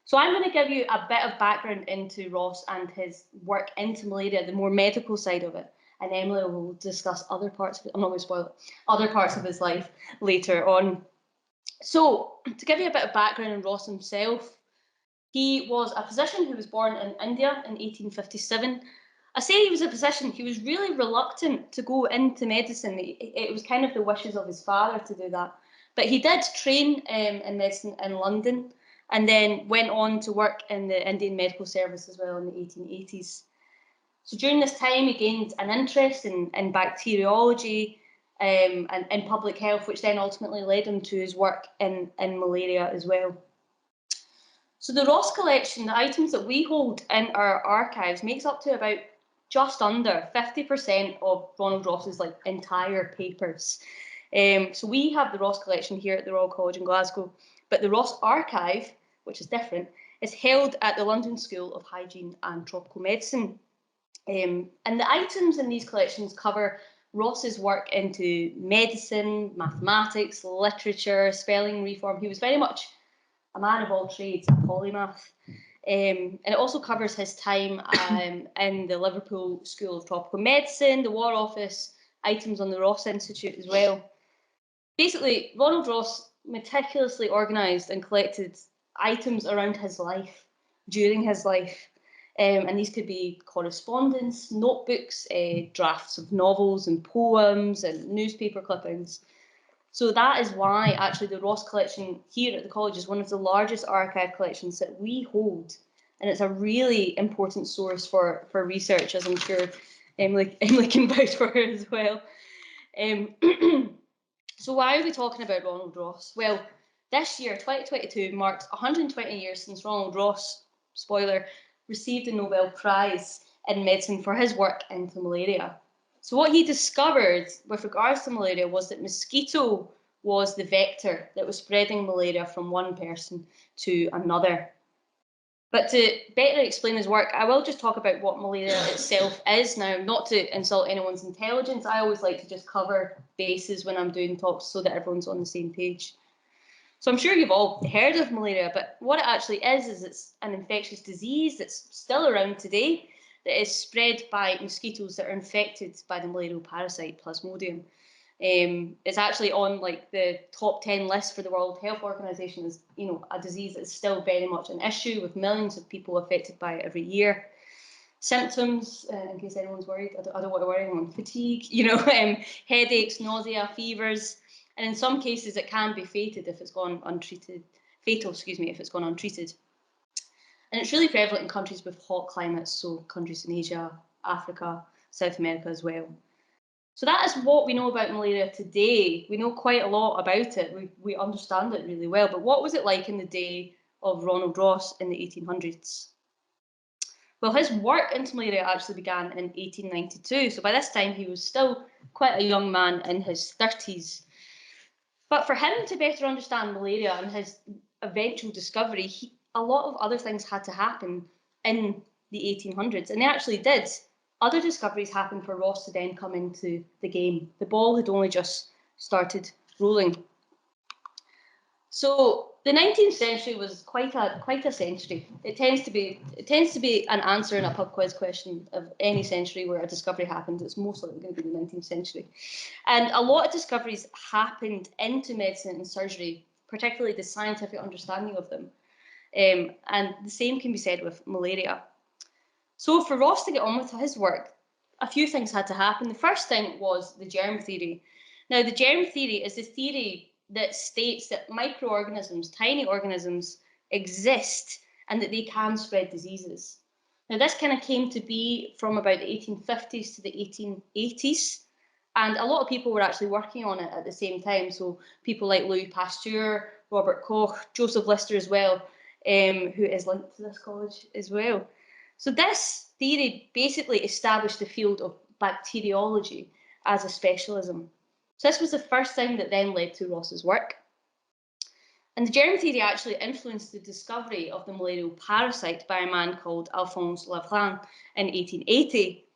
So I'm going to give you a bit of background into Ross and his work into malaria, the more medical side of it. And Emily will discuss other parts of it. I'm not going to spoil it. Other parts of his life later on. So to give you a bit of background on Ross himself, he was a physician who was born in India in 1857. I say he was a physician, he was really reluctant to go into medicine. It was kind of the wishes of his father to do that. But he did train in medicine in London and then went on to work in the Indian Medical Service as well in the 1880s. So during this time, he gained an interest in bacteriology and in public health, which then ultimately led him to his work in malaria as well. So the Ross collection, the items that we hold in our archives, makes up to about just under 50% of Ronald Ross's entire papers. So we have the Ross collection here at the Royal College in Glasgow, but the Ross archive, which is different, is held at the London School of Hygiene and Tropical Medicine. And the items in these collections cover Ross's work into medicine, mathematics, literature, spelling reform. He was very much a man of all trades, a polymath. And it also covers his time in the Liverpool School of Tropical Medicine, the War Office, items on the Ross Institute as well. Basically, Ronald Ross meticulously organised and collected items around his life, during his life. And these could be correspondence, notebooks, drafts of novels and poems and newspaper clippings. So that is why actually the Ross collection here at the college is one of the largest archive collections that we hold. And it's a really important source for research, as I'm sure Emily can vouch for her as well. So why are we talking about Ronald Ross? Well, this year, 2022, marks 120 years since Ronald Ross, spoiler, received the Nobel Prize in medicine for his work into malaria. So what he discovered with regards to malaria was that mosquito was the vector that was spreading malaria from one person to another. But to better explain his work, I will just talk about what malaria itself is now, not to insult anyone's intelligence. I always like to just cover bases when I'm doing talks so that everyone's on the same page. So I'm sure you've all heard of malaria, but what it actually is it's an infectious disease that's still around today that is spread by mosquitoes that are infected by the malarial parasite Plasmodium. It's actually on the top 10 list for the World Health Organization as a disease that's still very much an issue with millions of people affected by it every year. Symptoms, in case anyone's worried, I don't want to worry anyone, fatigue, headaches, nausea, fevers, and in some cases it can be fatal if it's gone untreated. And it's really prevalent in countries with hot climates, so countries in Asia, Africa, South America as well. So that is what we know about malaria today. We know quite a lot about it. We understand it really well. But what was it like in the day of Ronald Ross in the 1800s? Well, his work into malaria actually began in 1892. So by this time, he was still quite a young man in his 30s. But for him to better understand malaria and his eventual discovery, a lot of other things had to happen in the 1800s. And they actually did. Other discoveries happened for Ross to then come into the game. The ball had only just started rolling. So the 19th century was quite a century. It tends to be an answer in a pub quiz question of any century where a discovery happened. It's most likely going to be the 19th century. And a lot of discoveries happened into medicine and surgery, particularly the scientific understanding of them. And the same can be said with malaria. So for Ross to get on with his work, a few things had to happen. The first thing was the germ theory. Now, the germ theory is the theory that states that microorganisms, tiny organisms, exist and that they can spread diseases. Now, this kind of came to be from about the 1850s to the 1880s, and a lot of people were actually working on it at the same time. So people like Louis Pasteur, Robert Koch, Joseph Lister as well, who is linked to this college as well. So this theory basically established the field of bacteriology as a specialism. So this was the first thing that then led to Ross's work. And the germ theory actually influenced the discovery of the malarial parasite by a man called Alphonse Laveran in 1880.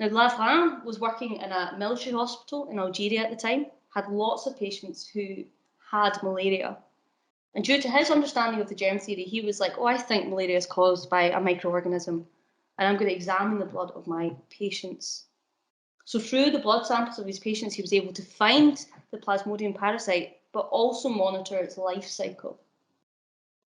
Now, Laveran was working in a military hospital in Algeria at the time, had lots of patients who had malaria. And due to his understanding of the germ theory, he was like, oh, I think malaria is caused by a microorganism, and I'm going to examine the blood of my patients. So through the blood samples of his patients, he was able to find the Plasmodium parasite, but also monitor its life cycle.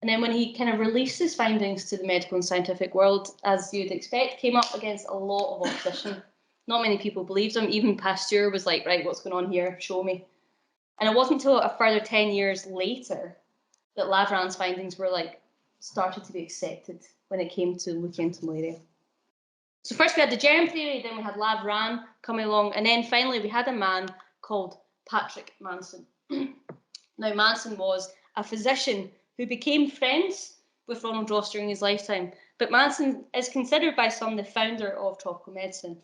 And then when he kind of released his findings to the medical and scientific world, as you'd expect, came up against a lot of opposition. Not many people believed him. Even Pasteur was like, right, what's going on here? Show me. And it wasn't until a further 10 years later that Lavran's findings were started to be accepted when it came to looking into malaria. So first we had the germ theory, then we had Lavran coming along, and then finally we had a man called Patrick Manson. Now Manson was a physician who became friends with Ronald Ross during his lifetime, but Manson is considered by some the founder of tropical medicine.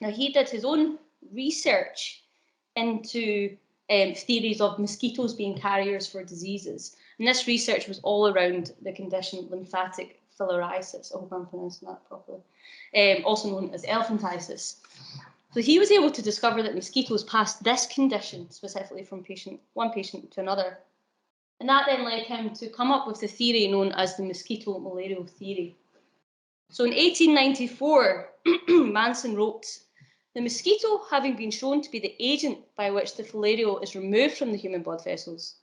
Now he did his own research into theories of mosquitoes being carriers for diseases. And this research was all around the condition lymphatic filariasis. I hope I'm pronouncing that properly. Also known as elephantiasis. So he was able to discover that mosquitoes passed this condition specifically from one patient to another. And that then led him to come up with the theory known as the mosquito malarial theory. So in 1894, Manson wrote, the mosquito having been shown to be the agent by which the filarial is removed from the human blood vessels,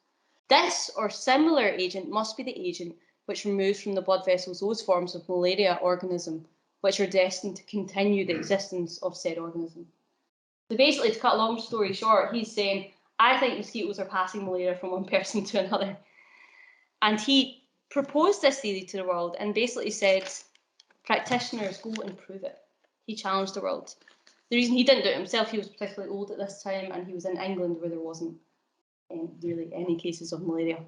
this or similar agent must be the agent which removes from the blood vessels those forms of malaria organism which are destined to continue the existence of said organism. So basically, to cut a long story short, he's saying, I think mosquitoes are passing malaria from one person to another. And he proposed this theory to the world and basically said, practitioners, go and prove it. He challenged the world. The reason he didn't do it himself, he was particularly old at this time, and he was in England where there wasn't really any cases of malaria.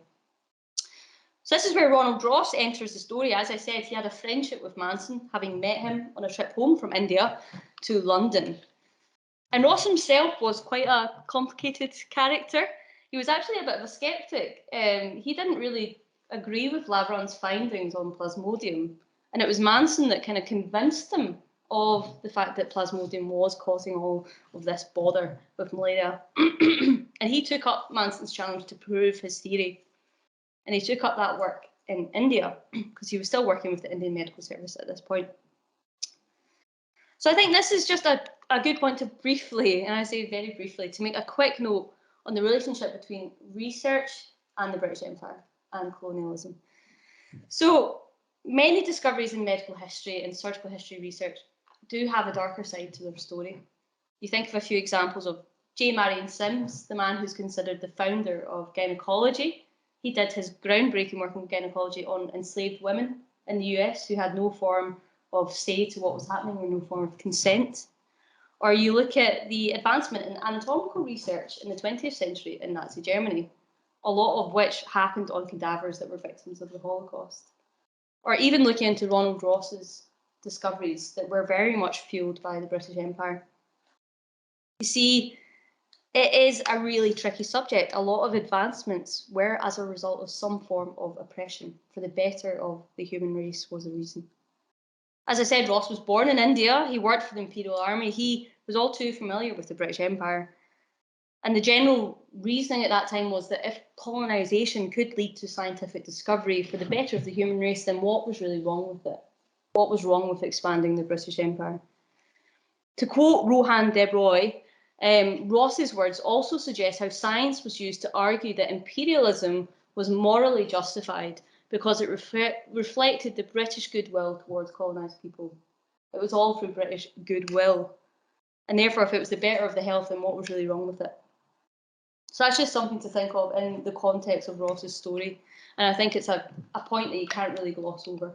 So this is where Ronald Ross enters the story. As I said, he had a friendship with Manson, having met him on a trip home from India to London. And Ross himself was quite a complicated character. He was actually a bit of a skeptic. He didn't really agree with Lavran's findings on Plasmodium, and it was Manson that kind of convinced him of the fact that Plasmodium was causing all of this bother with malaria. And he took up Manson's challenge to prove his theory. And he took up that work in India because he was still working with the Indian Medical Service at this point. So I think this is just a good point to briefly, and I say very briefly, to make a quick note on the relationship between research and the British Empire and colonialism. So many discoveries in medical history and surgical history research do have a darker side to their story. You think of a few examples of J. Marion Sims, the man who's considered the founder of gynecology. He did his groundbreaking work in gynecology on enslaved women in the US who had no form of say to what was happening or no form of consent. Or you look at the advancement in anatomical research in the 20th century in Nazi Germany, a lot of which happened on cadavers that were victims of the Holocaust. Or even looking into Ronald Ross's discoveries that were very much fueled by the British Empire. You see, it is a really tricky subject. A lot of advancements were as a result of some form of oppression for the better of the human race was the reason. As I said, Ross was born in India. He worked for the Imperial Army. He was all too familiar with the British Empire. And the general reasoning at that time was that if colonisation could lead to scientific discovery for the better of the human race, then what was really wrong with it? What was wrong with expanding the British Empire? To quote Rohan Debroy, Ross's words also suggest how science was used to argue that imperialism was morally justified because it reflected the British goodwill towards colonised people. It was all through British goodwill. And therefore, if it was the better of the health, then what was really wrong with it? So that's just something to think of in the context of Ross's story. And I think it's a point that you can't really gloss over.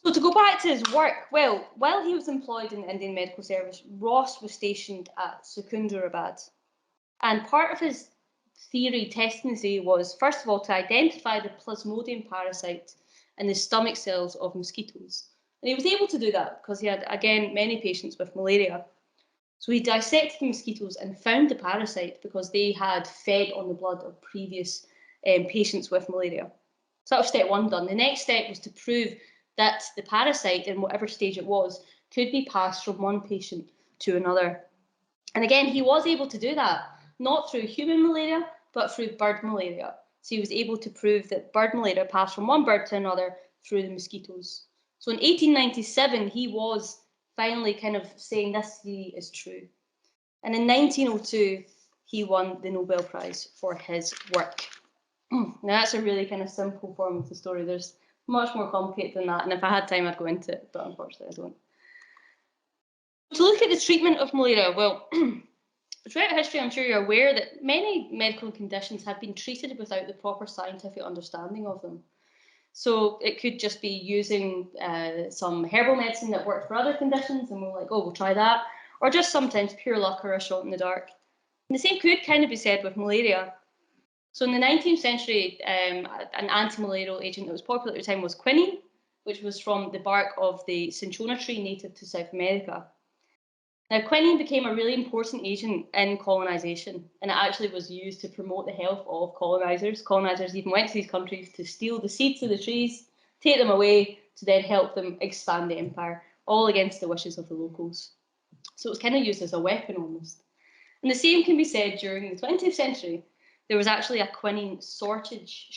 So to go back to his work, well, while he was employed in the Indian Medical Service, Ross was stationed at Secunderabad. And part of his testing theory was, first of all, to identify the Plasmodium parasite in the stomach cells of mosquitoes. And he was able to do that because he had, again, many patients with malaria. So he dissected the mosquitoes and found the parasite because they had fed on the blood of previous patients with malaria. So that was step one done. The next step was to prove that the parasite, in whatever stage it was, could be passed from one patient to another. And again, he was able to do that, not through human malaria, but through bird malaria. So he was able to prove that bird malaria passed from one bird to another through the mosquitoes. So in 1897, he was finally kind of saying this theory is true. And in 1902, he won the Nobel Prize for his work. Now that's a really kind of simple form of the story. There's much more complicated than that, and if I had time, I'd go into it, but unfortunately I don't. To look at the treatment of malaria, well, throughout history, I'm sure you're aware that many medical conditions have been treated without the proper scientific understanding of them. So it could just be using some herbal medicine that worked for other conditions, and we're like, oh, we'll try that. Or just sometimes pure luck or a shot in the dark. And the same could kind of be said with malaria. So in the 19th century, an anti-malarial agent that was popular at the time was quinine, which was from the bark of the cinchona tree native to South America. Now, quinine became a really important agent in colonisation, and it actually was used to promote the health of colonisers. Colonisers even went to these countries to steal the seeds of the trees, take them away, to then help them expand the empire, all against the wishes of the locals. So it was kind of used as a weapon almost. And the same can be said during the 20th century. There was actually a quinine shortage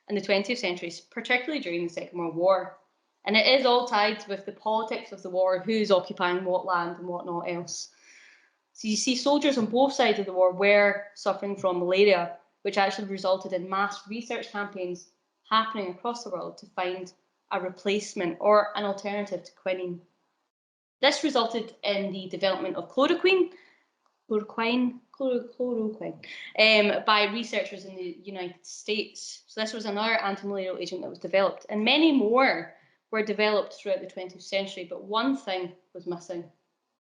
in the 20th century, particularly during the Second World War. And it is all tied with the politics of the war, who's occupying what land and whatnot else. So you see soldiers on both sides of the war were suffering from malaria, which actually resulted in mass research campaigns happening across the world to find a replacement or an alternative to quinine. This resulted in the development of chloroquine by researchers in the United States. So this was another antimalarial agent that was developed, and many more were developed throughout the 20th century, but one thing was missing,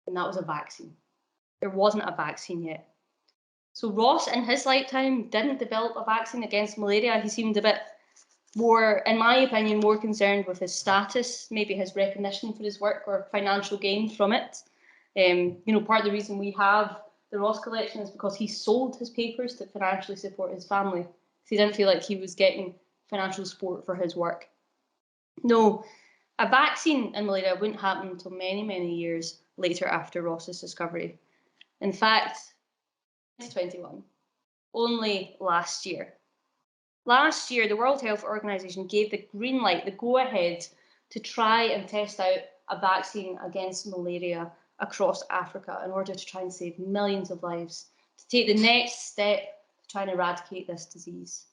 and that was a vaccine. There wasn't a vaccine yet. So Ross, in his lifetime, didn't develop a vaccine against malaria. He seemed a bit more, in my opinion, more concerned with his status, maybe his recognition for his work or financial gain from it. Part of the reason we have the Ross collection is because he sold his papers to financially support his family. So he didn't feel like he was getting financial support for his work. No, a vaccine in malaria wouldn't happen until many, many years later after Ross's discovery. In fact, 2021, only last year. Last year, the World Health Organization gave the green light, the go-ahead, to try and test out a vaccine against malaria across Africa in order to try and save millions of lives, to take the next step to try and eradicate this disease.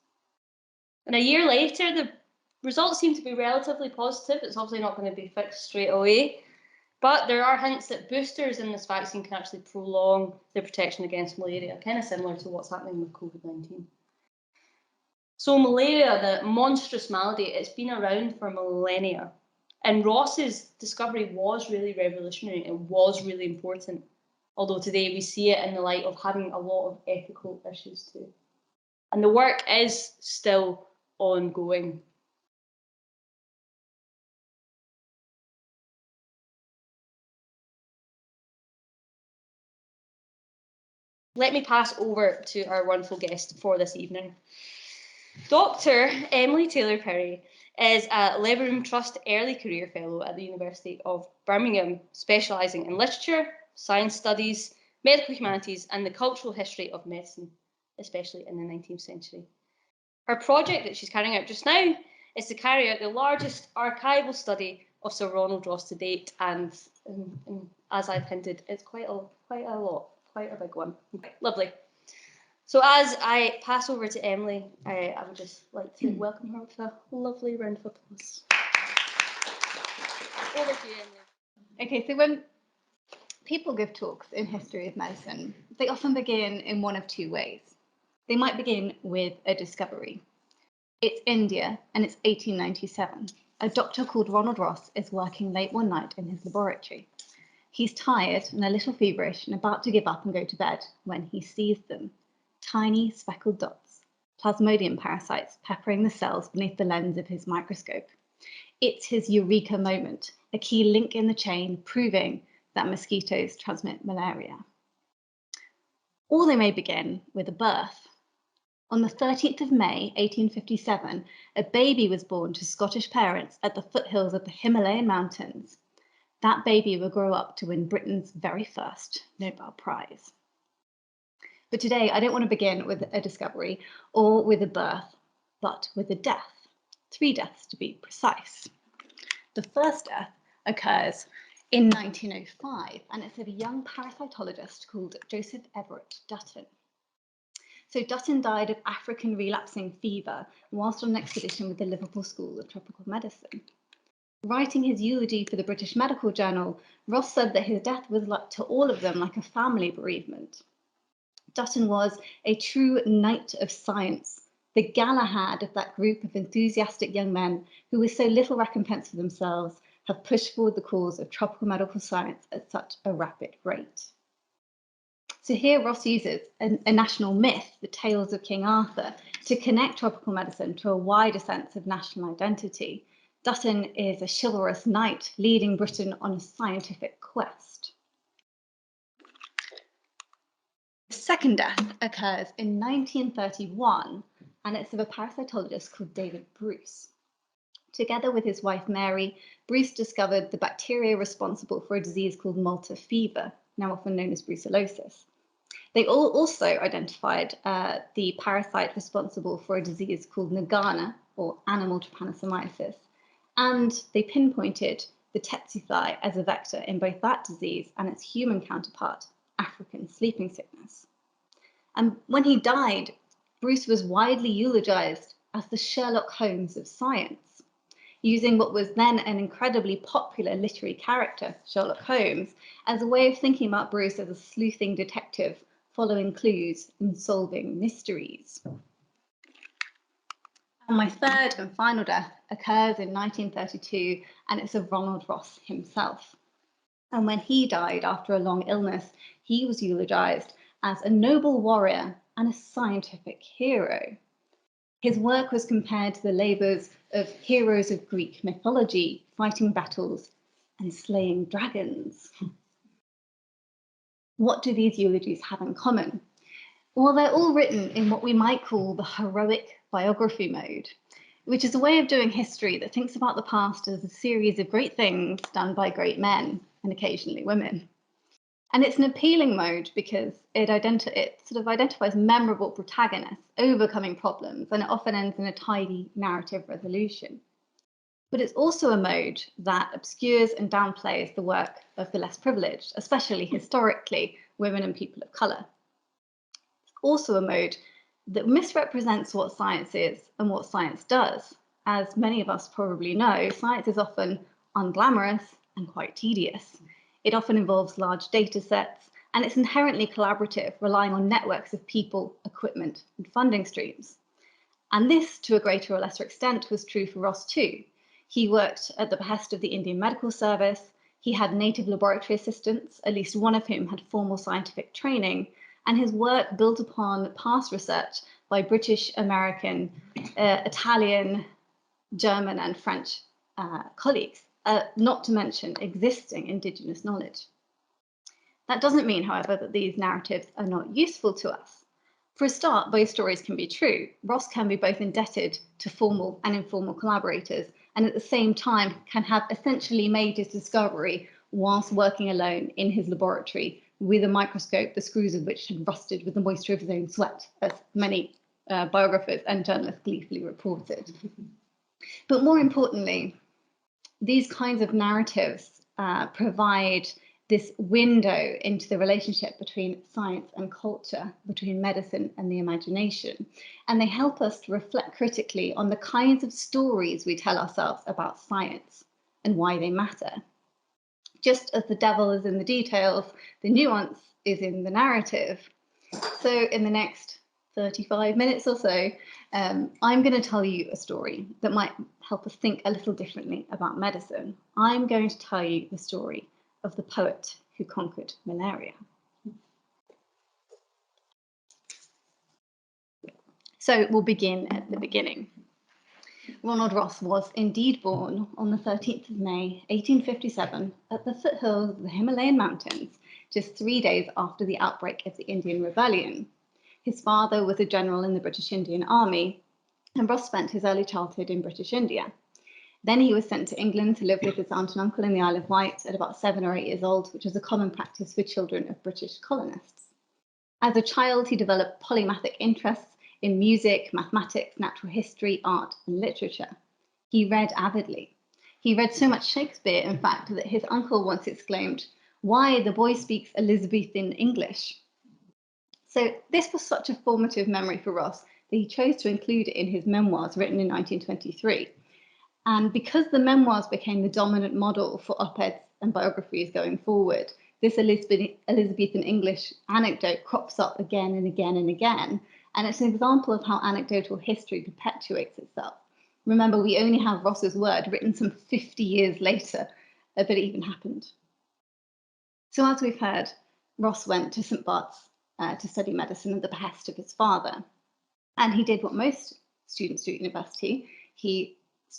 And a year later, the results seem to be relatively positive. It's obviously not going to be fixed straight away, but there are hints that boosters in this vaccine can actually prolong the protection against malaria, kind of similar to what's happening with COVID-19. So malaria, the monstrous malady, it's been around for millennia. And Ross's discovery was really revolutionary. It was really important. Although today we see it in the light of having a lot of ethical issues too. And the work is still ongoing. Let me pass over to our wonderful guest for this evening. Dr Emilie Taylor-Pirie is a Leverhulme Trust Early Career Fellow at the University of Birmingham, specialising in literature, science studies, medical humanities and the cultural history of medicine, especially in the 19th century. Her project that she's carrying out just now is to carry out the largest archival study of Sir Ronald Ross to date, and as I've hinted, it's quite a lot, quite a big one. Lovely. So as I pass over to Emily, I would just like to welcome her with a lovely round of applause. Over to you, Emily. Okay, so when people give talks in history of medicine, they often begin in one of two ways. They might begin with a discovery. It's India, and it's 1897. A doctor called Ronald Ross is working late one night in his laboratory. He's tired and a little feverish and about to give up and go to bed when he sees them. Tiny speckled dots, plasmodium parasites peppering the cells beneath the lens of his microscope. It's his eureka moment, a key link in the chain proving that mosquitoes transmit malaria. Or they may begin with a birth. On the 13th of May, 1857, a baby was born to Scottish parents at the foothills of the Himalayan mountains. That baby will grow up to win Britain's very first Nobel Prize. But today, I don't want to begin with a discovery or with a birth, but with a death. 3 deaths to be precise. The first death occurs in 1905, and it's of a young parasitologist called Joseph Everett Dutton. So Dutton died of African relapsing fever whilst on an expedition with the Liverpool School of Tropical Medicine. Writing his eulogy for the British Medical Journal, Ross said that his death was to all of them like a family bereavement. Dutton was a true knight of science, the Galahad of that group of enthusiastic young men who, with so little recompense for themselves, have pushed forward the cause of tropical medical science at such a rapid rate. So here Ross uses a national myth, the tales of King Arthur, to connect tropical medicine to a wider sense of national identity. Dutton is a chivalrous knight leading Britain on a scientific quest. The second death occurs in 1931, and it's of a parasitologist called David Bruce. Together with his wife Mary, Bruce discovered the bacteria responsible for a disease called Malta fever, now often known as brucellosis. They also identified the parasite responsible for a disease called Nagana, or animal trypanosomiasis, and they pinpointed the tsetse as a vector in both that disease and its human counterpart, African sleeping sickness. And when he died, Bruce was widely eulogized as the Sherlock Holmes of science, using what was then an incredibly popular literary character, Sherlock Holmes, as a way of thinking about Bruce as a sleuthing detective following clues and solving mysteries. And my third and final death occurs in 1932, and it's of Ronald Ross himself. And when he died after a long illness, he was eulogized as a noble warrior and a scientific hero. His work was compared to the labours of heroes of Greek mythology, fighting battles and slaying dragons. What do these eulogies have in common? Well, they're all written in what we might call the heroic biography mode, which is a way of doing history that thinks about the past as a series of great things done by great men and occasionally women. And it's an appealing mode because it sort of identifies memorable protagonists overcoming problems, and it often ends in a tidy narrative resolution. But it's also a mode that obscures and downplays the work of the less privileged, especially historically women and people of colour. It's also a mode that misrepresents what science is and what science does. As many of us probably know, science is often unglamorous and quite tedious. It often involves large data sets, and it's inherently collaborative, relying on networks of people, equipment, and funding streams. And this, to a greater or lesser extent, was true for Ross too. He worked at the behest of the Indian Medical Service. He had native laboratory assistants, at least one of whom had formal scientific training, and his work built upon past research by British, American, Italian, German, and French colleagues, not to mention existing Indigenous knowledge. That doesn't mean, however, that these narratives are not useful to us. For a start, both stories can be true. Ross can be both indebted to formal and informal collaborators, and at the same time can have essentially made his discovery whilst working alone in his laboratory with a microscope, the screws of which had rusted with the moisture of his own sweat, as many biographers and journalists gleefully reported. But more importantly, these kinds of narratives provide this window into the relationship between science and culture, between medicine and the imagination. And they help us to reflect critically on the kinds of stories we tell ourselves about science and why they matter. Just as the devil is in the details, the nuance is in the narrative. So in the next 35 minutes or so, I'm going to tell you a story that might help us think a little differently about medicine. I'm going to tell you the story of the poet who conquered malaria. So we'll begin at the beginning. Ronald Ross was indeed born on the 13th of May, 1857, at the foothills of the Himalayan mountains, just 3 days after the outbreak of the Indian Rebellion. His father was a general in the British Indian Army, and Ross spent his early childhood in British India. Then he was sent to England to live with his aunt and uncle in the Isle of Wight at about 7 or 8 years old, which was a common practice for children of British colonists. As a child, he developed polymathic interests in music, mathematics, natural history, art, and literature. He read avidly. He read so much Shakespeare, in fact, that his uncle once exclaimed, "Why, the boy speaks Elizabethan English." So this was such a formative memory for Ross that he chose to include it in his memoirs written in 1923. And because the memoirs became the dominant model for op-eds and biographies going forward, this Elizabethan English anecdote crops up again and again and again. And it's an example of how anecdotal history perpetuates itself. Remember, we only have Ross's word written some 50 years later that it even happened. So as we've heard, Ross went to St Bart's to study medicine at the behest of his father. And he did what most students do at university. He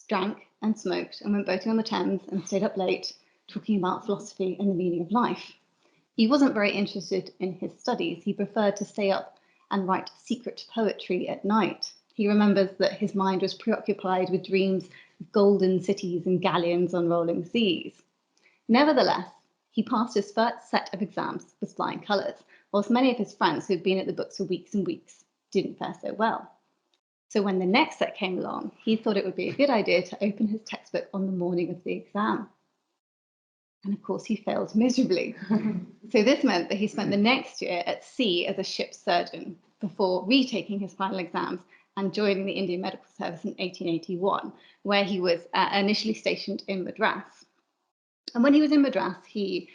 drank and smoked and went boating on the Thames and stayed up late talking about philosophy and the meaning of life. He wasn't very interested in his studies. He preferred to stay up and write secret poetry at night. He remembers that his mind was preoccupied with dreams of golden cities and galleons on rolling seas. Nevertheless, he passed his first set of exams with flying colours, whilst many of his friends who had been at the books for weeks and weeks didn't fare so well. So when the next set came along, he thought it would be a good idea to open his textbook on the morning of the exam. And of course, he failed miserably. So this meant that he spent the next year at sea as a ship's surgeon before retaking his final exams and joining the Indian Medical Service in 1881, where he was initially stationed in Madras. And when he was in Madras, he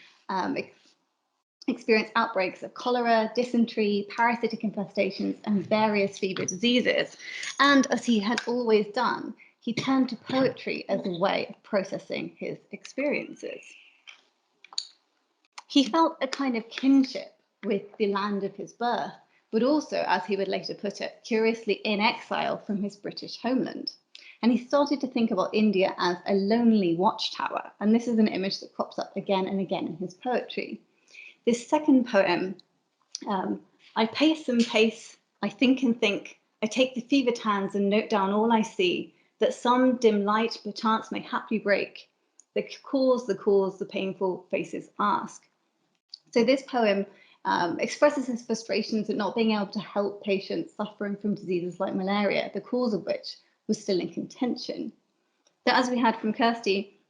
experienced outbreaks of cholera, dysentery, parasitic infestations, and various fever diseases. And as he had always done, he turned to poetry as a way of processing his experiences. He felt a kind of kinship with the land of his birth, but also, as he would later put it, curiously in exile from his British homeland. And he started to think about India as a lonely watchtower. And this is an image that crops up again and again in his poetry. This second poem, I pace and pace, I think and think, I take the fevered hands and note down all I see, that some dim light perchance may haply break, the cause, the painful faces ask. So this poem expresses his frustrations at not being able to help patients suffering from diseases like malaria, the cause of which was still in contention. So as we had from Kirsty,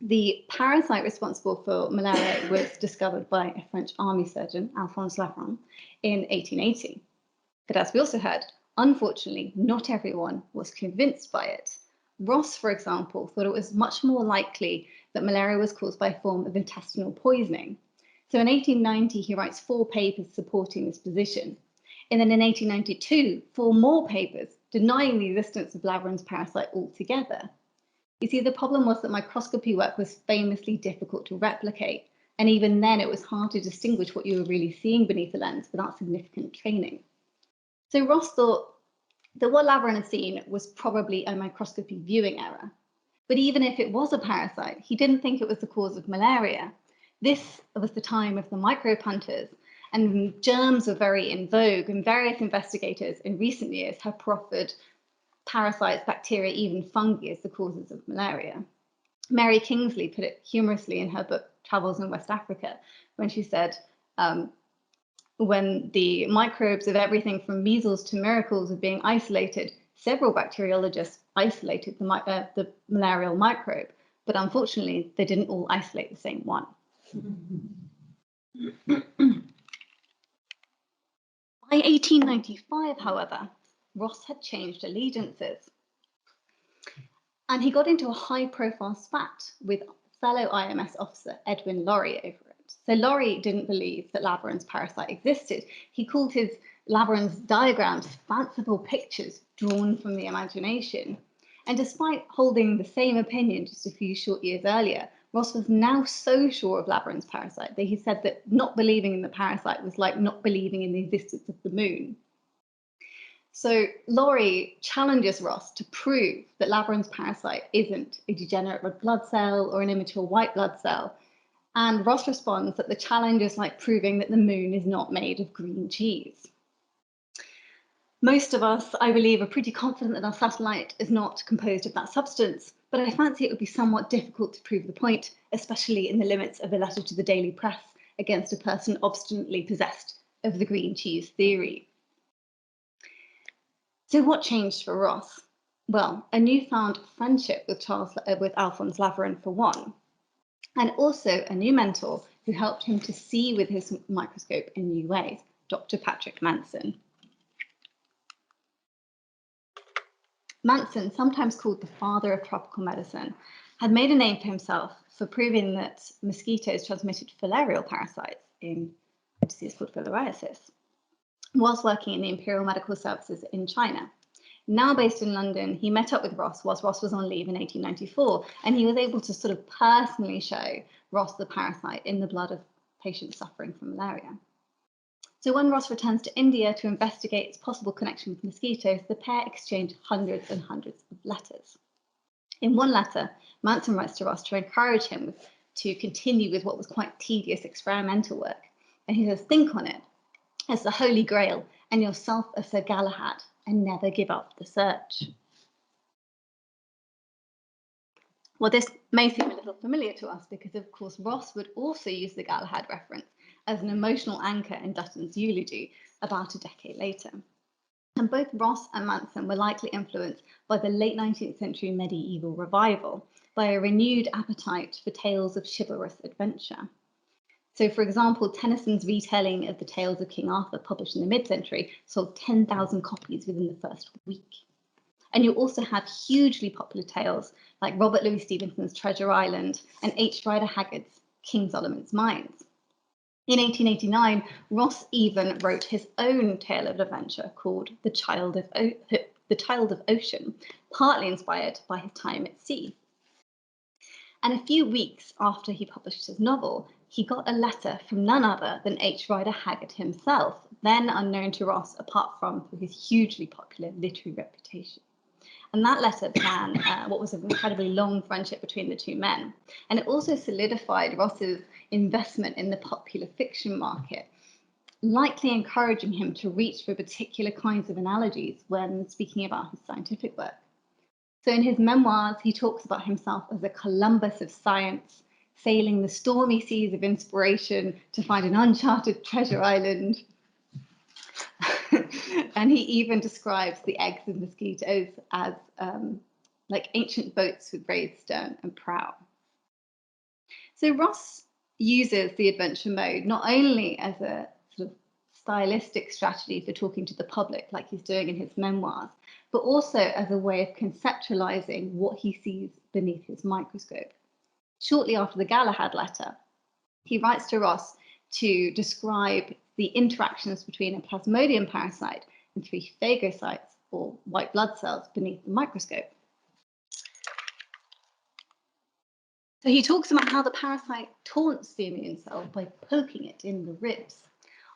the parasite responsible for malaria was discovered by a French army surgeon, Alphonse Lafon, in 1880. But as we also heard, unfortunately, not everyone was convinced by it. Ross, for example, thought it was much more likely that malaria was caused by a form of intestinal poisoning. So in 1890, he writes 4 papers supporting this position. And then in 1892, 4 more papers denying the existence of Laveron's parasite altogether. You see, the problem was that microscopy work was famously difficult to replicate. And even then, it was hard to distinguish what you were really seeing beneath the lens without significant training. So Ross thought that what Laveron had seen was probably a microscopy viewing error. But even if it was a parasite, he didn't think it was the cause of malaria. This was the time of the micropunters, and germs were very in vogue, and various investigators in recent years have proffered parasites, bacteria, even fungi as the causes of malaria. Mary Kingsley put it humorously in her book Travels in West Africa, when she said, when the microbes of everything from measles to miracles were being isolated, several bacteriologists isolated the malarial microbe, but unfortunately, they didn't all isolate the same one. By 1895, however, Ross had changed allegiances. And he got into a high-profile spat with fellow IMS officer Edwin Laurie over it. So Laurie didn't believe that Laveron's parasite existed. He called his Laveron's diagrams fanciful pictures drawn from the imagination. And despite holding the same opinion just a few short years earlier, Ross was now so sure of Laveron's parasite that he said that not believing in the parasite was like not believing in the existence of the moon. So Laurie challenges Ross to prove that Laveron's parasite isn't a degenerate red blood cell or an immature white blood cell. And Ross responds that the challenge is like proving that the moon is not made of green cheese. Most of us, I believe, are pretty confident that our satellite is not composed of that substance, but I fancy it would be somewhat difficult to prove the point, especially in the limits of a letter to the Daily Press against a person obstinately possessed of the green cheese theory. So what changed for Ross? Well, a newfound friendship with Alphonse Laveran for one, and also a new mentor who helped him to see with his microscope in new ways, Dr. Patrick Manson. Manson, sometimes called the father of tropical medicine, had made a name for himself for proving that mosquitoes transmitted filarial parasites in a disease called filariasis, whilst working in the Imperial Medical Services in China. Now based in London, he met up with Ross whilst Ross was on leave in 1894, and he was able to sort of personally show Ross the parasite in the blood of patients suffering from malaria. So when Ross returns to India to investigate its possible connection with mosquitoes, the pair exchange hundreds and hundreds of letters. In one letter, Manson writes to Ross to encourage him to continue with what was quite tedious experimental work. And he says, think on it as the Holy Grail and yourself as Sir Galahad, and never give up the search. Well, this may seem a little familiar to us because, of course, Ross would also use the Galahad reference as an emotional anchor in Dutton's eulogy about a decade later. And both Ross and Manson were likely influenced by the late 19th century medieval revival, by a renewed appetite for tales of chivalrous adventure. So, for example, Tennyson's retelling of the tales of King Arthur, published in the mid-century, sold 10,000 copies within the first week. And you also have hugely popular tales like Robert Louis Stevenson's Treasure Island and H. Rider Haggard's King Solomon's Mines. In 1889, Ross even wrote his own tale of adventure called The Child of Ocean, partly inspired by his time at sea. And a few weeks after he published his novel, he got a letter from none other than H. Rider Haggard himself, then unknown to Ross apart from through his hugely popular literary reputation. And that letter began what was an incredibly long friendship between the two men. And it also solidified Ross's investment in the popular fiction market, likely encouraging him to reach for particular kinds of analogies when speaking about his scientific work. So in his memoirs, he talks about himself as a Columbus of science, sailing the stormy seas of inspiration to find an uncharted treasure island. And he even describes the eggs of mosquitoes as like ancient boats with raised stern and prow. So Ross uses the adventure mode not only as a sort of stylistic strategy for talking to the public, like he's doing in his memoirs, but also as a way of conceptualizing what he sees beneath his microscope. Shortly after the Galahad letter, he writes to Ross to describe the interactions between a plasmodium parasite and 3 phagocytes, or white blood cells, beneath the microscope. So he talks about how the parasite taunts the immune cell by poking it in the ribs.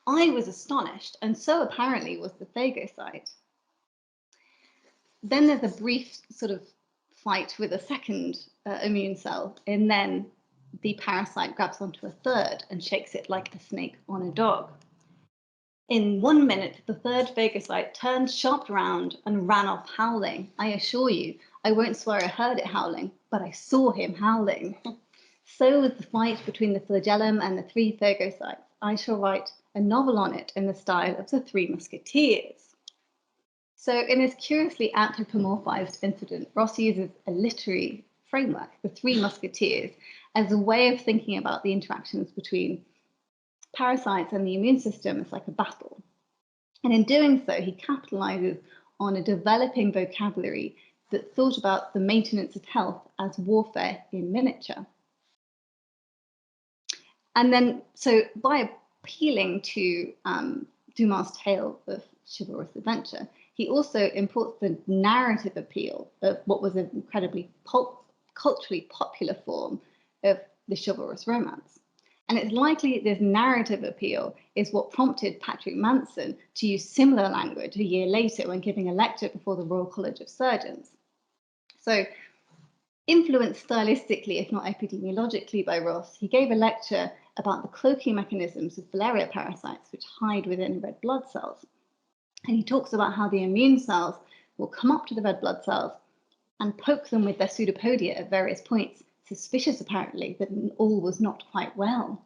I was astonished, and so apparently was the phagocyte. Then there's a brief sort of fight with a second immune cell, and then the parasite grabs onto a third and shakes it like a snake on a dog. In 1 minute, the third phagocyte turned sharp round and ran off howling. I assure you, I won't swear I heard it howling, but I saw him howling. So was the fight between the flagellum and the 3 phagocytes. I shall write a novel on it in the style of the 3 Musketeers. So in this curiously anthropomorphized incident, Ross uses a literary framework, the 3 Musketeers, as a way of thinking about the interactions between parasites and the immune system as like a battle. And in doing so, he capitalizes on a developing vocabulary that thought about the maintenance of health as warfare in miniature. And then, so by appealing to Dumas' tale of chivalrous adventure, he also imports the narrative appeal of what was an incredibly culturally popular form of the chivalrous romance. And it's likely this narrative appeal is what prompted Patrick Manson to use similar language a year later when giving a lecture before the Royal College of Surgeons. So, influenced stylistically, if not epidemiologically, by Ross, he gave a lecture about the cloaking mechanisms of malaria parasites which hide within red blood cells. And he talks about how the immune cells will come up to the red blood cells and poke them with their pseudopodia at various points, suspicious apparently that all was not quite well.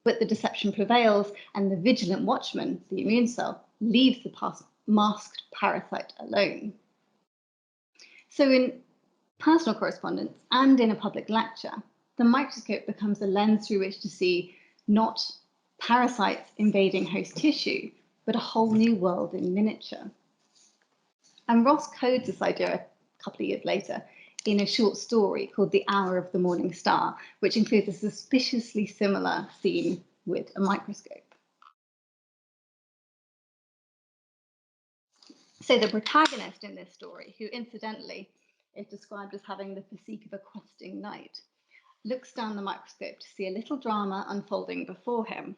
But the deception prevails, and the vigilant watchman, the immune cell, leaves the masked parasite alone. So in personal correspondence and in a public lecture, the microscope becomes a lens through which to see not parasites invading host tissue, but a whole new world in miniature. And Ross codes this idea a couple of years later in a short story called The Hour of the Morning Star, which includes a suspiciously similar scene with a microscope. So the protagonist in this story, who incidentally is described as having the physique of a questing knight, looks down the microscope to see a little drama unfolding before him.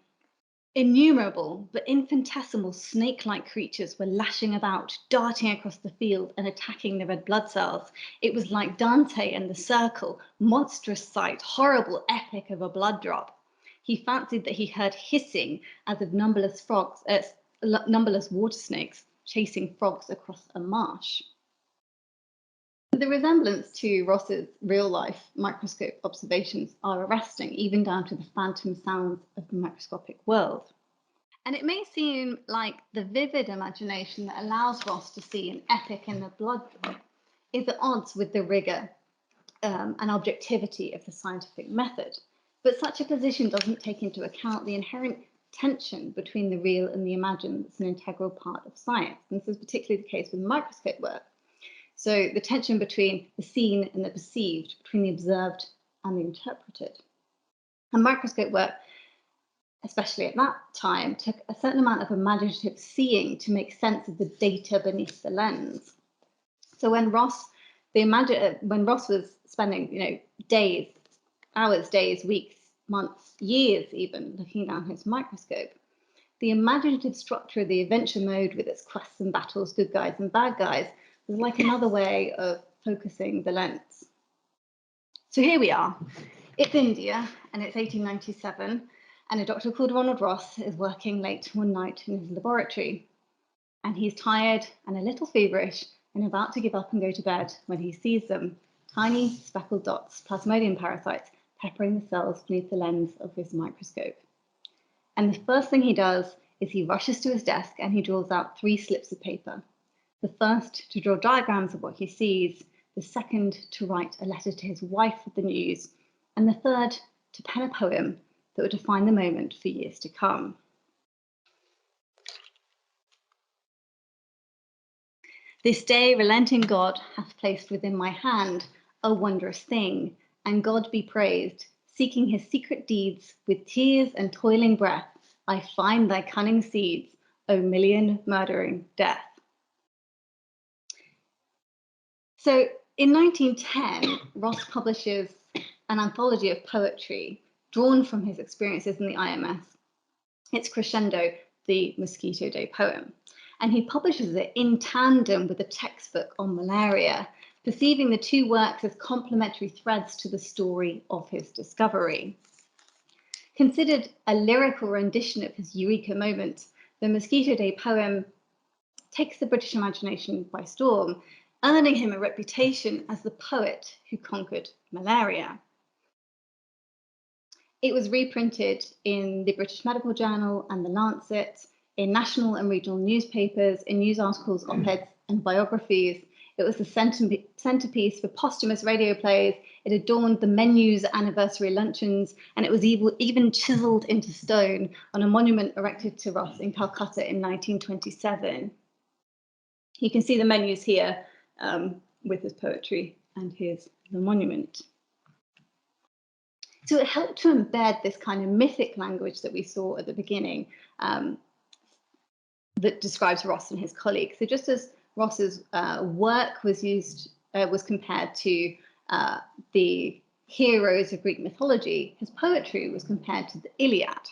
Innumerable but infinitesimal snake-like creatures were lashing about, darting across the field and attacking the red blood cells. It was like Dante and the Circle, monstrous sight, horrible epic of a blood drop. He fancied that he heard hissing as of numberless water snakes chasing frogs across a marsh. The resemblance to Ross's real-life microscope observations are arresting, even down to the phantom sounds of the microscopic world. And it may seem like the vivid imagination that allows Ross to see an epic in the blood is at odds with the rigour and objectivity of the scientific method. But such a position doesn't take into account the inherent tension between the real and the imagined that's an integral part of science. And this is particularly the case with microscope work. So the tension between the seen and the perceived, between the observed and the interpreted. And microscope work, especially at that time, took a certain amount of imaginative seeing to make sense of the data beneath the lens. So when Ross was spending, days, hours, days, weeks, months, years even, looking down his microscope, the imaginative structure of the adventure mode with its quests and battles, good guys and bad guys, was like another way of focusing the lens. So here we are. It's India, and it's 1897, and a doctor called Ronald Ross is working late one night in his laboratory. And he's tired and a little feverish and about to give up and go to bed when he sees them, tiny speckled dots, plasmodium parasites, peppering the cells beneath the lens of his microscope. And the first thing he does is he rushes to his desk and he draws out 3 slips of paper. The first to draw diagrams of what he sees, the second to write a letter to his wife with the news, and the third to pen a poem that would define the moment for years to come. This day relenting God hath placed within my hand a wondrous thing, and God be praised, seeking his secret deeds with tears and toiling breath, I find thy cunning seeds, O million murdering death. So in 1910, Ross publishes an anthology of poetry drawn from his experiences in the IMS. It's Crescendo, the Mosquito Day poem. And he publishes it in tandem with a textbook on malaria, perceiving the 2 works as complementary threads to the story of his discovery. Considered a lyrical rendition of his eureka moment, the Mosquito Day poem takes the British imagination by storm, earning him a reputation as the poet who conquered malaria. It was reprinted in the British Medical Journal and the Lancet, in national and regional newspapers, in news articles, op-eds and biographies. It was the centerpiece for posthumous radio plays. It adorned the Menus anniversary luncheons, and it was even chiseled into stone on a monument erected to Ross in Calcutta in 1927. You can see the Menus here with his poetry, and here's the monument. So it helped to embed this kind of mythic language that we saw at the beginning that describes Ross and his colleagues. So just as Ross's work was compared to the heroes of Greek mythology, his poetry was compared to the Iliad.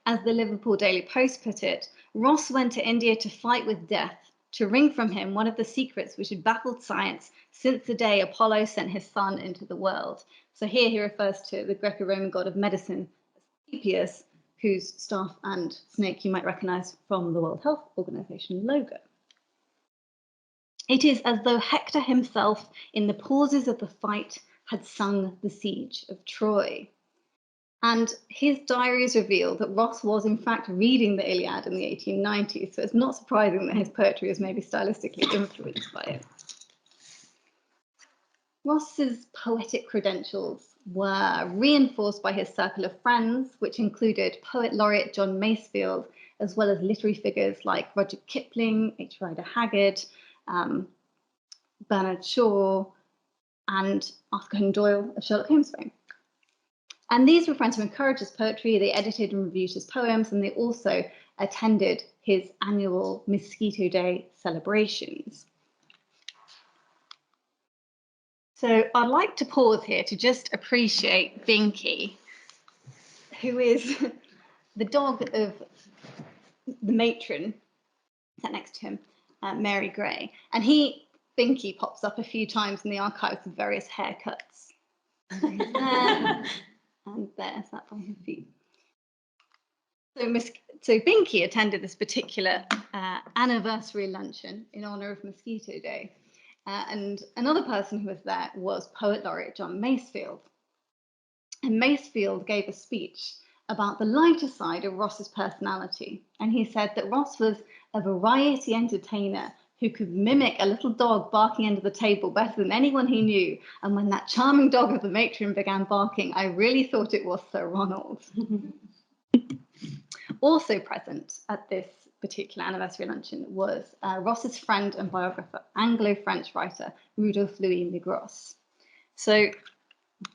As the Liverpool Daily Post put it, Ross went to India to fight with death, to wring from him one of the secrets which had baffled science since the day Apollo sent his son into the world. So here he refers to the Greco-Roman god of medicine, Asclepius, whose staff and snake you might recognize from the World Health Organization logo. It is as though Hector himself, in the pauses of the fight, had sung the siege of Troy. And his diaries reveal that Ross was in fact reading the Iliad in the 1890s, so it's not surprising that his poetry is maybe stylistically influenced by it. Ross's poetic credentials were reinforced by his circle of friends, which included poet laureate John Masefield, as well as literary figures like Rudyard Kipling, H. Rider Haggard, Bernard Shaw, and Arthur Conan Doyle of Sherlock Holmes fame. And these were friends who encouraged his poetry. They edited and reviewed his poems, and they also attended his annual Mosquito Day celebrations. So I'd like to pause here to just appreciate Binky, who is the dog of the matron sat next to him, Mary Gray. And Binky pops up a few times in the archives with various haircuts. And there, sat by his feet. So Binky attended this particular anniversary luncheon in honour of Mosquito Day. And another person who was there was poet laureate John Masefield. And Masefield gave a speech about the lighter side of Ross's personality. And he said that Ross was a variety entertainer who could mimic a little dog barking under the table better than anyone he knew. And when that charming dog of the matron began barking, I really thought it was Sir Ronald. Also present at this particular anniversary luncheon was Ross's friend and biographer, Anglo-French writer Rudolf Louis Migros. So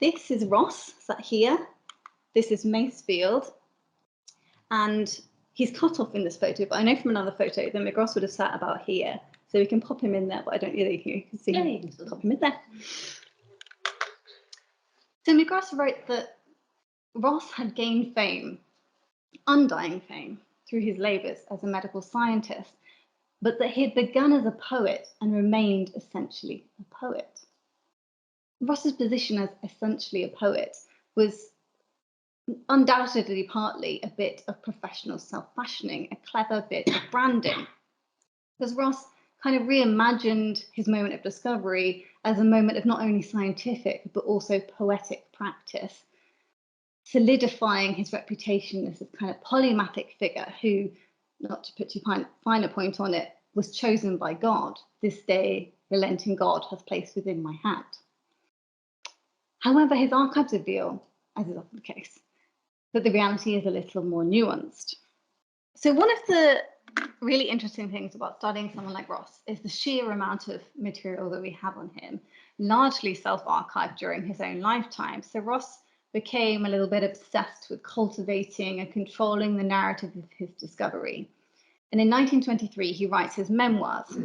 this is Ross, sat here. This is Masefield. And he's cut off in this photo, but I know from another photo that Migros would have sat about here. So we can pop him in there, but I don't know if you can see him. You can still pop him in there. So Migros wrote that Ross had gained fame, undying fame, through his labours as a medical scientist, but that he had begun as a poet and remained essentially a poet. Ross's position as essentially a poet was undoubtedly partly a bit of professional self-fashioning, a clever bit of branding, because Ross kind of reimagined his moment of discovery as a moment of not only scientific but also poetic practice, solidifying his reputation as a kind of polymathic figure who, not to put too fine a point on it, was chosen by God. This day, relenting God hath placed within my hand. However, his archives reveal, as is often the case, that the reality is a little more nuanced. So one of the really interesting things about studying someone like Ross is the sheer amount of material that we have on him, largely self-archived during his own lifetime. So Ross became a little bit obsessed with cultivating and controlling the narrative of his discovery. And in 1923, he writes his Memoirs,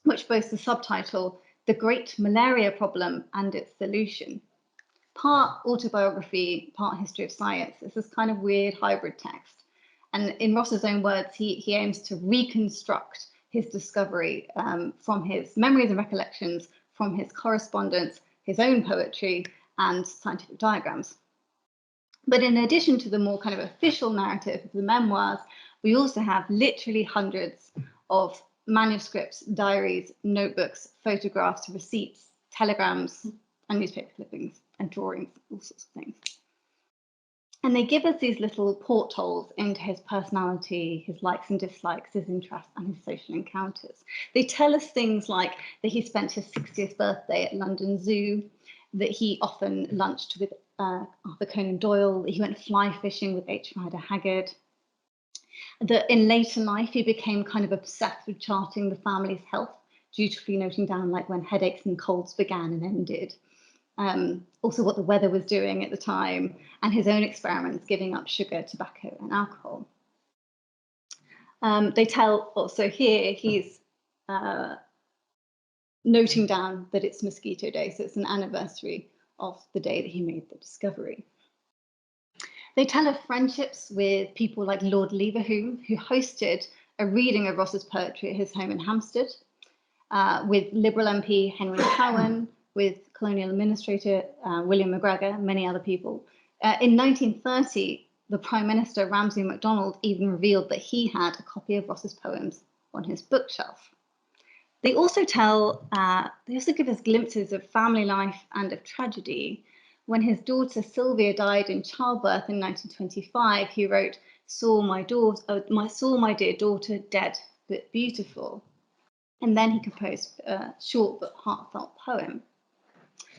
which boasts the subtitle, The Great Malaria Problem and Its Solution. Part autobiography, part history of science. It's this kind of weird hybrid text. And in Ross's own words, he aims to reconstruct his discovery from his memories and recollections, from his correspondence, his own poetry, and scientific diagrams. But in addition to the more kind of official narrative of the memoirs, we also have literally hundreds of manuscripts, diaries, notebooks, photographs, receipts, telegrams, and newspaper clippings, and drawings, all sorts of things. And they give us these little portholes into his personality, his likes and dislikes, his interests, and his social encounters. They tell us things like that he spent his 60th birthday at London Zoo, that he often lunched with Arthur Conan Doyle, that he went fly fishing with H. Rider Haggard, that in later life he became kind of obsessed with charting the family's health, dutifully noting down like when headaches and colds began and ended. Also what the weather was doing at the time, and his own experiments giving up sugar, tobacco, and alcohol. They tell also here he's noting down that it's Mosquito Day, so it's an anniversary of the day that he made the discovery. They tell of friendships with people like Lord Leverhulme, who hosted a reading of Ross's poetry at his home in Hampstead, with Liberal MP Henry Cowan, with colonial administrator William McGregor, many other people. In 1930, the Prime Minister Ramsay MacDonald even revealed that he had a copy of Ross's poems on his bookshelf. They also give us glimpses of family life and of tragedy, When his daughter Sylvia died in childbirth in 1925, he wrote, saw my dear daughter dead but beautiful. And then he composed a short but heartfelt poem.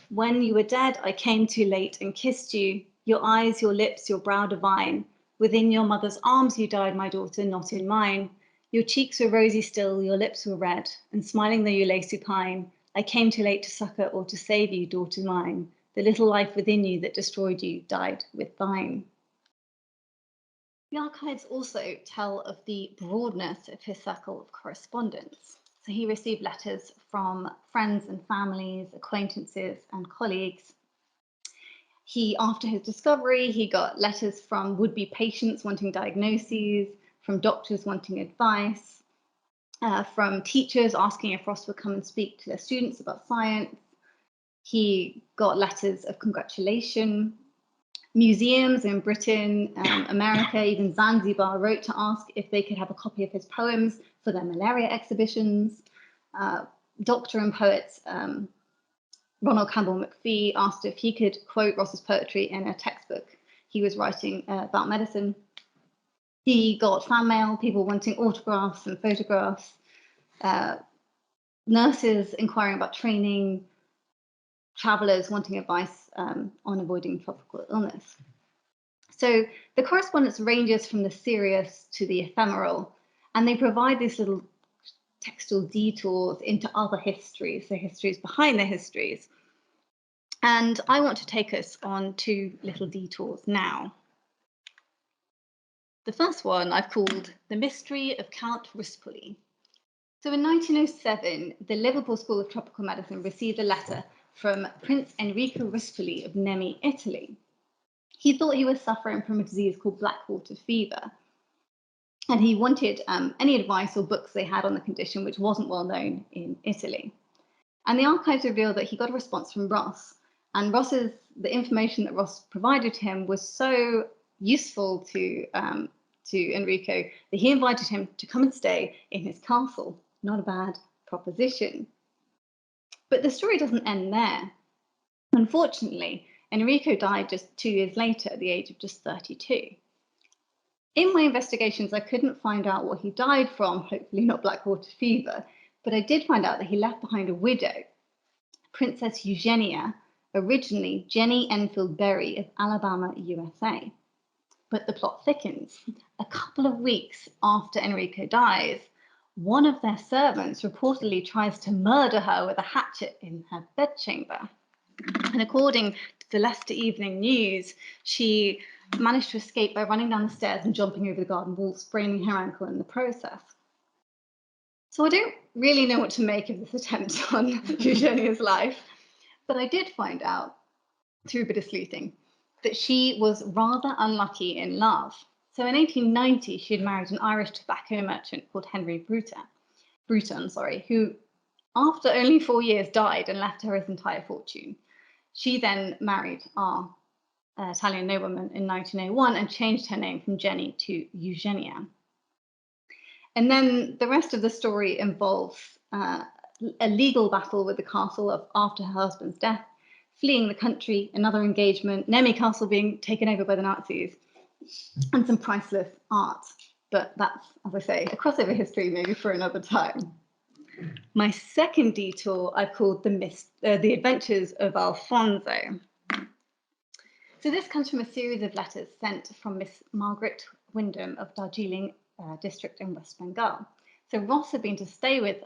When you were dead, I came too late and kissed you, your eyes, your lips, your brow divine. Within your mother's arms you died, my daughter, not in mine. Your cheeks were rosy still, your lips were red, and smiling though you lay supine, I came too late to succour or to save you, daughter mine. The little life within you that destroyed you died with thine. The archives also tell of the broadness of his circle of correspondence. So he received letters from friends and families, acquaintances and colleagues. After his discovery, he got letters from would-be patients wanting diagnoses, from doctors wanting advice, from teachers asking if Ross would come and speak to their students about science. He got letters of congratulation. Museums in Britain, America, even Zanzibar wrote to ask if they could have a copy of his poems for their malaria exhibitions. Doctor and poet Ronald Campbell McPhee asked if he could quote Ross's poetry in a textbook he was writing about medicine. He got fan mail, people wanting autographs and photographs, nurses inquiring about training, travellers wanting advice on avoiding tropical illness. So the correspondence ranges from the serious to the ephemeral, and they provide these little textual detours into other histories, so histories behind the histories. And I want to take us on two little detours now. The first one I've called The Mystery of Count Ruspoli. So in 1907, the Liverpool School of Tropical Medicine received a letter from Prince Enrico Ruspoli of Nemi, Italy. He thought he was suffering from a disease called blackwater fever, and he wanted any advice or books they had on the condition, which wasn't well known in Italy. And the archives reveal that he got a response from Ross, and the information that Ross provided to him was so useful to Enrico that he invited him to come and stay in his castle. Not a bad proposition. But the story doesn't end there. Unfortunately, Enrico died just 2 years later at the age of just 32. In my investigations, I couldn't find out what he died from, hopefully not blackwater fever, but I did find out that he left behind a widow, Princess Eugenia, originally Jenny Enfield Berry of Alabama, USA. But the plot thickens. A couple of weeks after Enrico dies, one of their servants reportedly tries to murder her with a hatchet in her bedchamber. And according to the Leicester Evening News, she managed to escape by running down the stairs and jumping over the garden wall, spraining her ankle in the process. So I don't really know what to make of this attempt on Eugenia's life, but I did find out through a bit of sleuthing that she was rather unlucky in love. So in 1890, she had married an Irish tobacco merchant called Henry Briton, who after only 4 years died and left her his entire fortune. She then married our Italian nobleman in 1901 and changed her name from Jenny to Eugenia. And then the rest of the story involves a legal battle with the castle after her husband's death, fleeing the country, another engagement, Nemi Castle being taken over by the Nazis, and some priceless art. But that's, as I say, a crossover history maybe for another time. My second detour I've called The Adventures of Alfonso. So this comes from a series of letters sent from Miss Margaret Wyndham of Darjeeling district in West Bengal. So Ross had been to stay with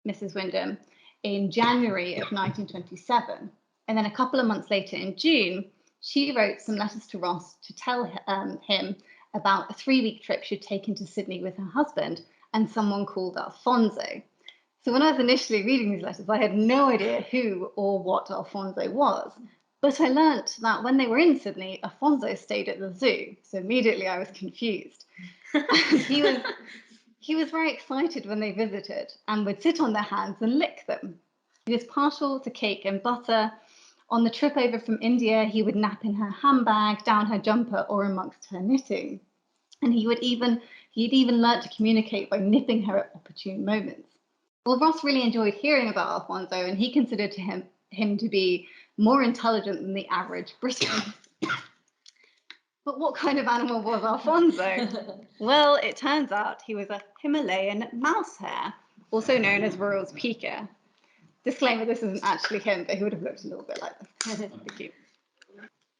Mrs. Wyndham in January of 1927. And then a couple of months later in June, she wrote some letters to Ross to tell him about a 3-week trip she'd taken to Sydney with her husband and someone called Alfonso. So when I was initially reading these letters, I had no idea who or what Alfonso was. But I learnt that when they were in Sydney, Alfonso stayed at the zoo. So immediately I was confused. He was very excited when they visited and would sit on their hands and lick them. He was partial to cake and butter. On the trip over from India, he would nap in her handbag, down her jumper, or amongst her knitting. And he'd even learnt to communicate by nipping her at opportune moments. Well, Ross really enjoyed hearing about Alfonso, and he considered him to be more intelligent than the average Briton. But what kind of animal was Alfonso? Well, it turns out he was a Himalayan mouse hare, also known as Royal's Pika. Disclaimer, this isn't actually him, but he would have looked a little bit like this. Thank you.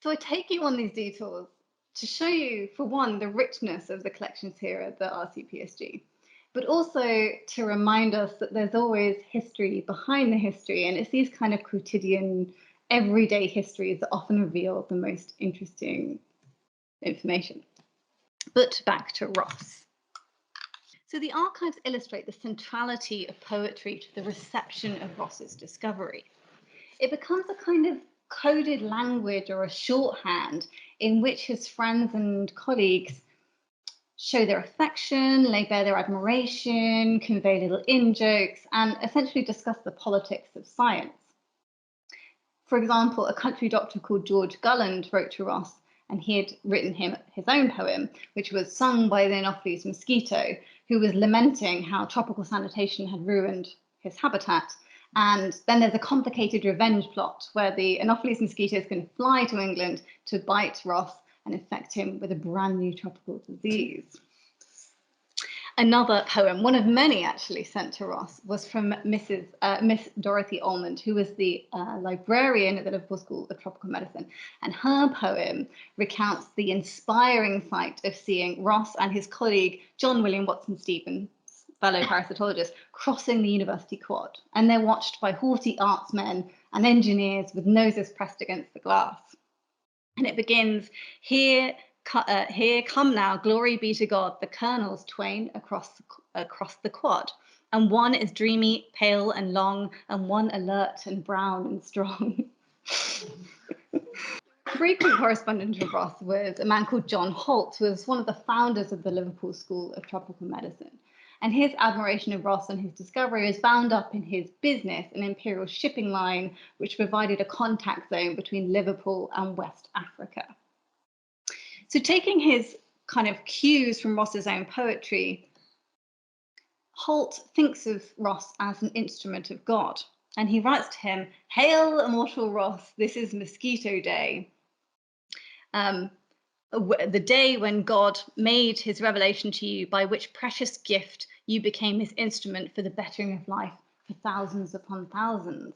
So I take you on these detours to show you, for one, the richness of the collections here at the RCPSG, but also to remind us that there's always history behind the history, and it's these kind of quotidian, everyday histories that often reveal the most interesting information. But back to Ross. So the archives illustrate the centrality of poetry to the reception of Ross's discovery. It becomes a kind of coded language or a shorthand in which his friends and colleagues show their affection, lay bare their admiration, convey little in-jokes, and essentially discuss the politics of science. For example, a country doctor called George Gulland wrote to Ross, and he had written him his own poem, which was sung by the Anopheles mosquito, who was lamenting how tropical sanitation had ruined his habitat. And then there's a complicated revenge plot where the Anopheles mosquito is going to fly to England to bite Ross and infect him with a brand new tropical disease. Another poem, one of many actually sent to Ross, was from Miss Dorothy Almond, who was the librarian at the Liverpool School of Tropical Medicine. And her poem recounts the inspiring sight of seeing Ross and his colleague, John William Watson Stevens, fellow parasitologist, crossing the university quad. And they're watched by haughty artsmen and engineers with noses pressed against the glass. And it begins, here come now, glory be to God, the colonels twain across the quad. And one is dreamy, pale and long, and one alert and brown and strong. Frequent correspondent of Ross was a man called John Holt, who was one of the founders of the Liverpool School of Tropical Medicine. And his admiration of Ross and his discovery is bound up in his business, an imperial shipping line, which provided a contact zone between Liverpool and West Africa. So taking his kind of cues from Ross's own poetry, Holt thinks of Ross as an instrument of God. And he writes to him, "Hail, immortal Ross, this is Mosquito Day." The day when God made his revelation to you, by which precious gift you became his instrument for the bettering of life for thousands upon thousands.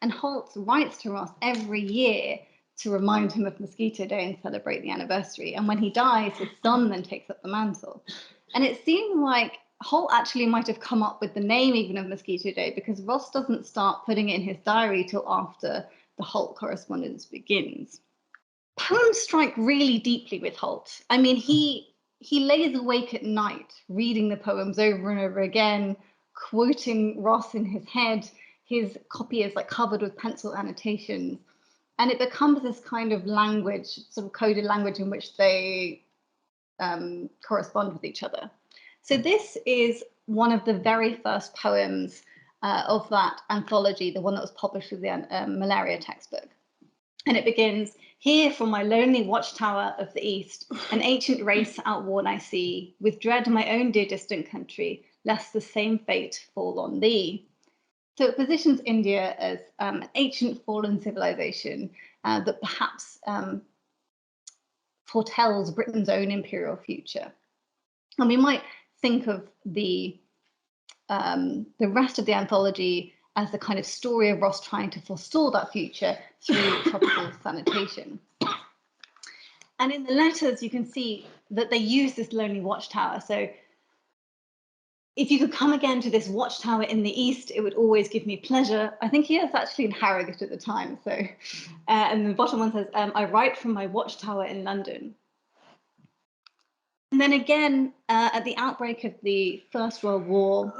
And Holt writes to Ross every year to remind him of Mosquito Day and celebrate the anniversary. And when he dies, his son then takes up the mantle. And it seemed like Holt actually might have come up with the name even of Mosquito Day, because Ross doesn't start putting it in his diary till after the Holt correspondence begins. Poems strike really deeply with Holt. I mean, he lays awake at night reading the poems over and over again, quoting Ross in his head. His copy is like covered with pencil annotations. And it becomes this kind of language, sort of coded language in which they correspond with each other. So this is one of the very first poems of that anthology, the one that was published with the Malaria textbook. And it begins, "Here from my lonely watchtower of the east, an ancient race outworn I see, with dread my own dear distant country, lest the same fate fall on thee." So it positions India as an ancient fallen civilization that perhaps foretells Britain's own imperial future. And we might think of the rest of the anthology as the kind of story of Ross trying to forestall that future through tropical sanitation. And in the letters, you can see that they use this lonely watchtower. So if you could come again to this watchtower in the east, it would always give me pleasure. I think he was actually in Harrogate at the time. So, and the bottom one says, "I write from my watchtower in London." And then again, at the outbreak of the First World War,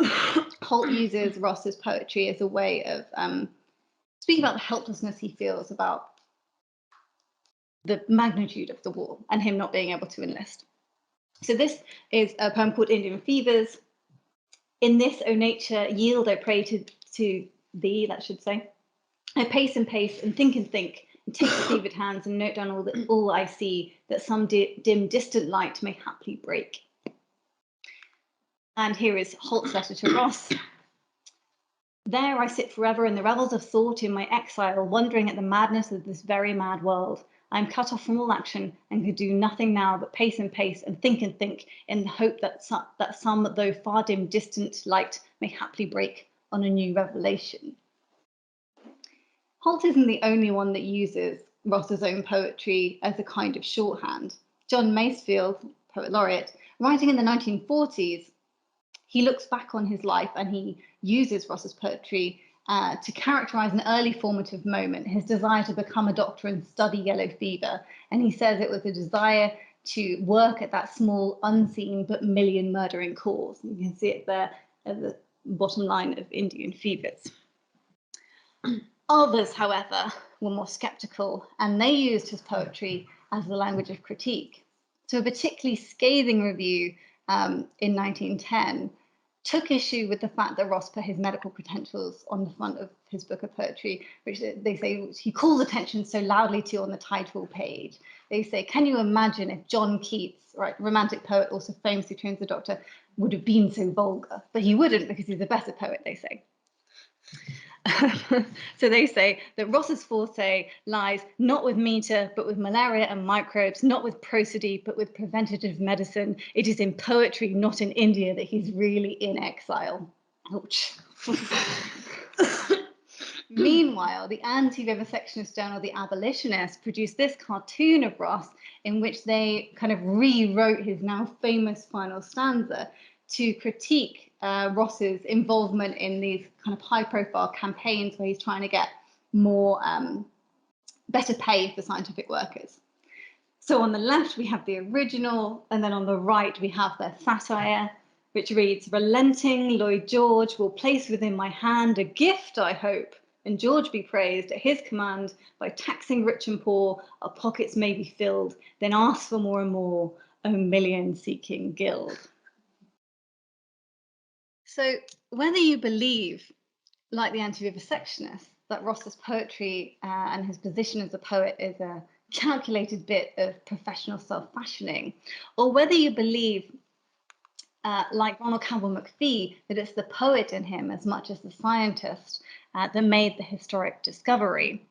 Holt uses Ross's poetry as a way of speaking about the helplessness he feels about the magnitude of the war and him not being able to enlist. So this is a poem called Indian Fevers. "In this, O nature, yield I pray to thee," that should say. "I pace and pace and think, and take the fevered hands and note down all I see, that some dim distant light may haply break." And here is Holt's letter to Ross. There I sit forever in the revels of thought in my exile, wondering at the madness of this very mad world. I am cut off from all action and could do nothing now but pace and think in the hope that some, though far dim distant light may haply break on a new revelation. Holt isn't the only one that uses Ross's own poetry as a kind of shorthand. John Masefield, poet laureate, writing in the 1940s, he looks back on his life and he uses Ross's poetry to characterize an early formative moment, his desire to become a doctor and study yellow fever. And he says it was a desire to work at that small, unseen, but million murdering cause. You can see it there at the bottom line of Indian fevers. Others, however, were more skeptical, and they used his poetry as the language of critique. So a particularly scathing review in 1910 took issue with the fact that Ross put his medical credentials on the front of his book of poetry, which they say he calls attention so loudly to on the title page. They say, can you imagine if John Keats, right, romantic poet, also famously trained as a doctor, would have been so vulgar? But he wouldn't, because he's a better poet, they say. So they say that Ross's forte lies not with meter, but with malaria and microbes, not with prosody, but with preventative medicine. It is in poetry, not in India, that he's really in exile. Ouch. Meanwhile, the anti-vivisectionist journal, The Abolitionists, produced this cartoon of Ross in which they kind of rewrote his now famous final stanza to critique Ross's involvement in these kind of high-profile campaigns where he's trying to get more better pay for scientific workers. So on the left we have the original, and then on the right we have their satire, which reads, "Relenting Lloyd George will place within my hand a gift, I hope, and George be praised at his command by taxing rich and poor, our pockets may be filled, then ask for more and more, a million-seeking guild." So whether you believe, like the anti-vivisectionists, that Ross's poetry and his position as a poet is a calculated bit of professional self-fashioning, or whether you believe, like Ronald Campbell McPhee, that it's the poet in him as much as the scientist that made the historic discovery,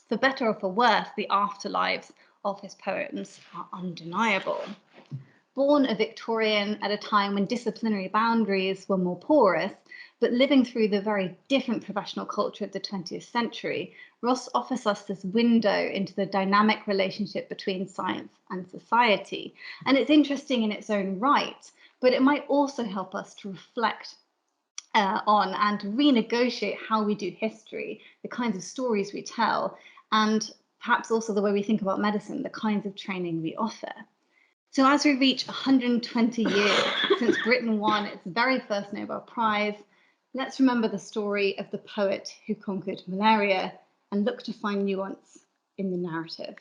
for better or for worse, the afterlives of his poems are undeniable. Born a Victorian at a time when disciplinary boundaries were more porous, but living through the very different professional culture of the 20th century, Ross offers us this window into the dynamic relationship between science and society. And it's interesting in its own right, but it might also help us to reflect on and to renegotiate how we do history, the kinds of stories we tell, and perhaps also the way we think about medicine, the kinds of training we offer. So as we reach 120 years since Britain won its very first Nobel Prize, let's remember the story of the poet who conquered malaria and look to find nuance in the narrative.